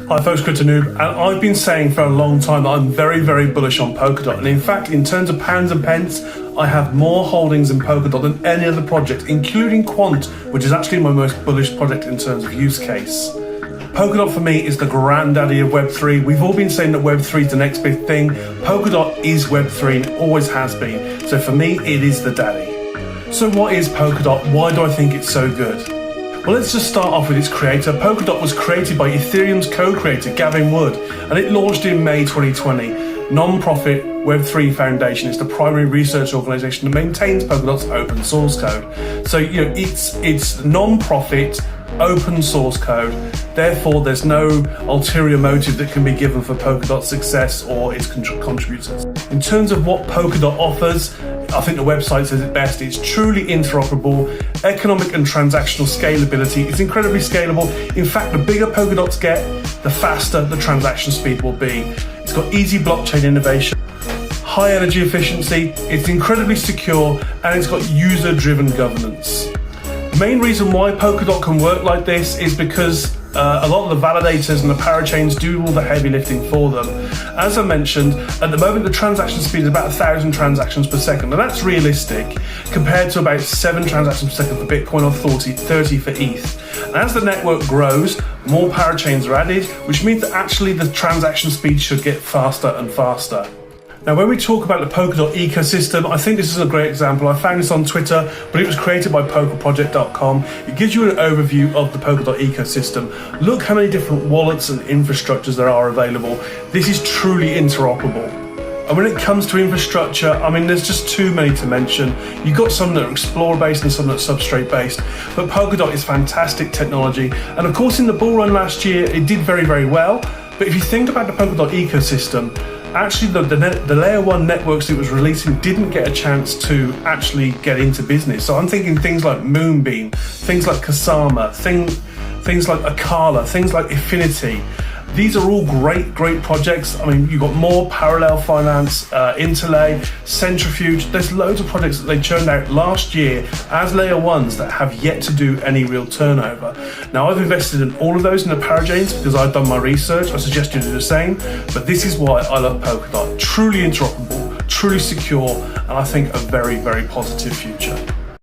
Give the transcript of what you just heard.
Hi folks, Noob, and I've been saying for a long time that I'm very, very bullish on Polkadot. And in fact, in terms of pounds and pence, I have more holdings in Polkadot than any other project, including Quant, which is actually my most bullish project in terms of use case. Polkadot for me is the granddaddy of Web3. We've all been saying that Web3 is the next big thing. Polkadot is Web3 and it always has been. So for me, it is the daddy. So what is Polkadot? Why do I think it's so good? Well, let's just start off with its creator. Polkadot was created by Ethereum's co-creator, Gavin Wood, and it launched in May 2020. Non-profit Web3 Foundation is the primary research organization that maintains Polkadot's open source code. So, it's non-profit, open source code. Therefore, there's no ulterior motive that can be given for Polkadot's success or its contributors. In terms of what Polkadot offers, I think the website says it best. It's truly interoperable, economic and transactional scalability. It's incredibly scalable. In fact, the bigger Polkadots get, the faster the transaction speed will be. It's got easy blockchain innovation, high energy efficiency, it's incredibly secure, and it's got user-driven governance. The main reason why Polkadot can work like this is because a lot of the validators and the parachains do all the heavy lifting for them. As I mentioned, at the moment the transaction speed is about 1,000 transactions per second, and that's realistic compared to about 7 transactions per second for Bitcoin or 30 for ETH. And as the network grows, more parachains are added, which means that actually the transaction speed should get faster and faster. Now, when we talk about the Polkadot ecosystem, I think this is a great example. I found this on Twitter, but it was created by PolkaProject.com. It gives you an overview of the Polkadot ecosystem. Look how many different wallets and infrastructures there are available. This is truly interoperable. And when it comes to infrastructure, I mean, there's just too many to mention. You've got some that are Explorer-based and some that are Substrate-based, but Polkadot is fantastic technology. And of course, in the bull run last year, it did very, very well. But if you think about the Polkadot ecosystem, actually the layer 1 networks it was releasing didn't get a chance to actually get into business. So I'm thinking things like Moonbeam, things like Kasama, things like Akala, things like Affinity. These are all great projects. I mean, you've got more Parallel Finance, Interlay, Centrifuge. There's loads of projects that they churned out last year as layer 1s that have yet to do any real turnover. Now, I've invested in all of those in the parachains because I've done my research. I suggest you do the same, but this is why I love Polkadot. Truly interoperable, truly secure, and I think a very, very positive future.